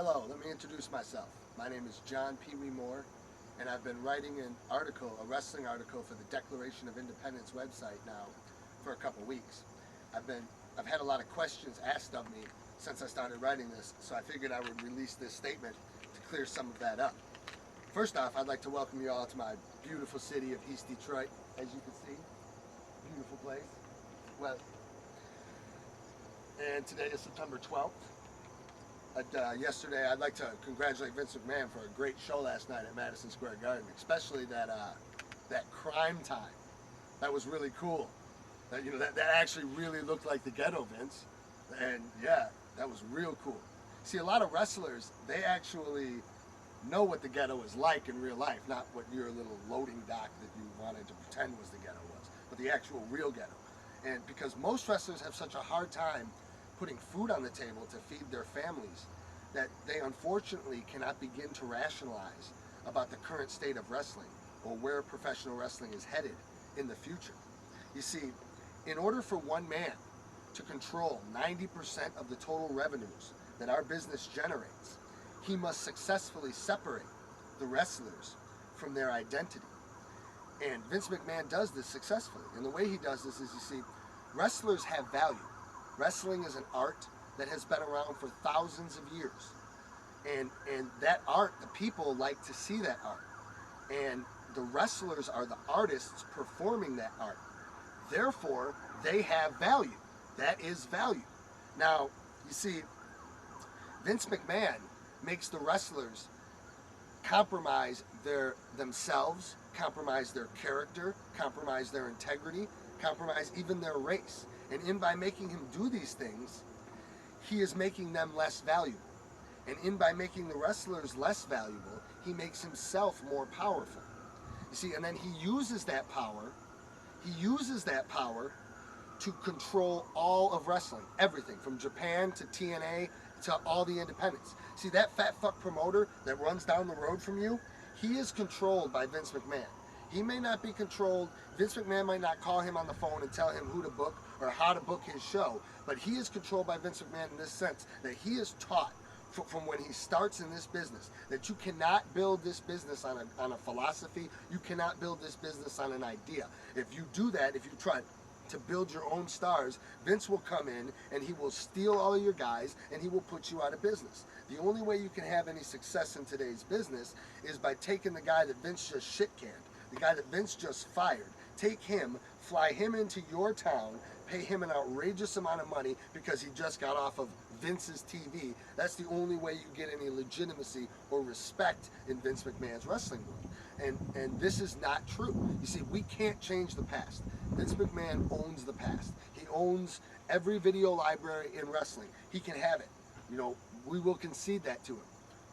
Hello, let me introduce myself. My name is John Pee Wee Moore, and I've been writing an article, a wrestling article for the Declaration of Independence website now for a couple weeks. I've had a lot of questions asked of me since I started writing this, so I figured I would release this statement to clear some of that up. First off, I'd like to welcome you all to my beautiful city of East Detroit. As you can see, beautiful place. Well, and today is September 12th. Yesterday, I'd like to congratulate Vince McMahon for a great show last night at Madison Square Garden, especially that crime time. That was really cool. That actually really looked like the ghetto, Vince. And yeah, that was real cool. See, a lot of wrestlers, they actually know what the ghetto is like in real life, not what your little loading dock that you wanted to pretend was the ghetto was, but the actual real ghetto. And because most wrestlers have such a hard time putting food on the table to feed their families, that they unfortunately cannot begin to rationalize about the current state of wrestling or where professional wrestling is headed in the future. You see, in order for one man to control 90% of the total revenues that our business generates, he must successfully separate the wrestlers from their identity. And Vince McMahon does this successfully. And the way he does this is, you see, wrestlers have value. Wrestling is an art that has been around for thousands of years. And that art, the people like to see that art. And the wrestlers are the artists performing that art. Therefore, they have value. That is value. Now, you see, Vince McMahon makes the wrestlers compromise themselves, compromise their character, compromise their integrity, compromise even their race. And by making him do these things, he is making them less valuable. And by making the wrestlers less valuable, he makes himself more powerful. You see, and then he uses that power to control all of wrestling, everything from Japan to TNA to all the independents. See, that fat fuck promoter that runs down the road from you, he is controlled by Vince McMahon. He may not be controlled. Vince McMahon might not call him on the phone and tell him who to book or how to book his show, but he is controlled by Vince McMahon in this sense that he is taught from when he starts in this business that you cannot build this business on a philosophy. You cannot build this business on an idea. If you do that, if you try to build your own stars, Vince will come in and he will steal all of your guys and he will put you out of business. The only way you can have any success in today's business is by taking the guy that Vince just shit canned, the guy that Vince just fired. Take him, fly him into your town, pay him an outrageous amount of money because he just got off of Vince's TV. That's the only way you get any legitimacy or respect in Vince McMahon's wrestling world. And this is not true. You see, we can't change the past. Vince McMahon owns the past. He owns every video library in wrestling. He can have it. We will concede that to him.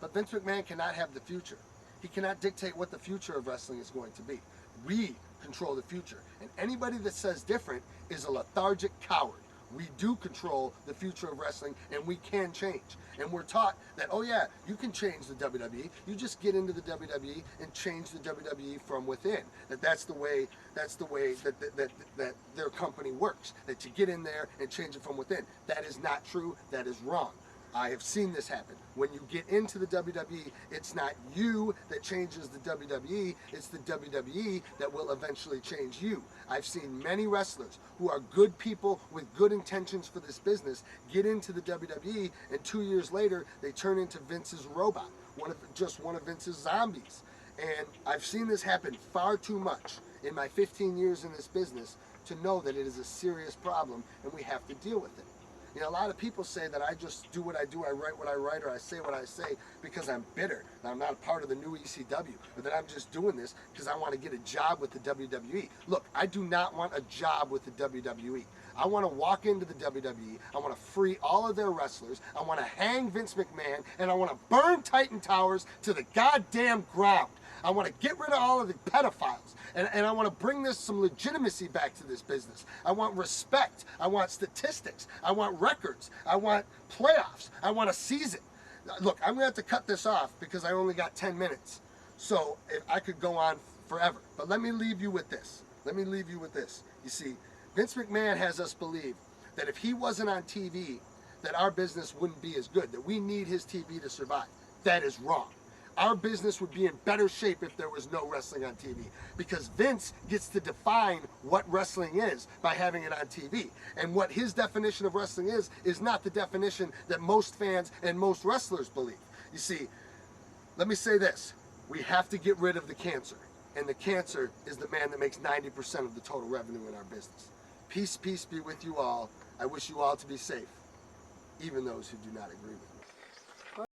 But Vince McMahon cannot have the future. He cannot dictate what the future of wrestling is going to be. We control the future. And anybody that says different is a lethargic coward. We do control the future of wrestling, and we can change. And we're taught that, oh yeah, you can change the WWE. You just get into the WWE and change the WWE from within. That's the way that their company works. That you get in there and change it from within. That is not true. That is wrong. I have seen this happen. When you get into the WWE, it's not you that changes the WWE, it's the WWE that will eventually change you. I've seen many wrestlers who are good people with good intentions for this business get into the WWE, and 2 years later, they turn into Vince's robot, one of Vince's zombies. And I've seen this happen far too much in my 15 years in this business to know that it is a serious problem and we have to deal with it. A lot of people say that I just do what I do, I write what I write, or I say what I say because I'm bitter and I'm not a part of the new ECW, or that I'm just doing this because I want to get a job with the WWE. Look, I do not want a job with the WWE. I want to walk into the WWE, I want to free all of their wrestlers, I want to hang Vince McMahon, and I want to burn Titan Towers to the goddamn ground. I want to get rid of all of the pedophiles, and I want to bring some legitimacy back to this business. I want respect, I want statistics, I want records, I want playoffs, I want a season. Look, I'm going to have to cut this off because I only got 10 minutes, so if I could go on forever. But let me leave you with this. You see, Vince McMahon has us believe that if he wasn't on TV, that our business wouldn't be as good, that we need his TV to survive. That is wrong. Our business would be in better shape if there was no wrestling on TV, because Vince gets to define what wrestling is by having it on TV. And what his definition of wrestling is not the definition that most fans and most wrestlers believe. You see, let me say this. We have to get rid of the cancer. And the cancer is the man that makes 90% of the total revenue in our business. Peace be with you all. I wish you all to be safe, even those who do not agree with me.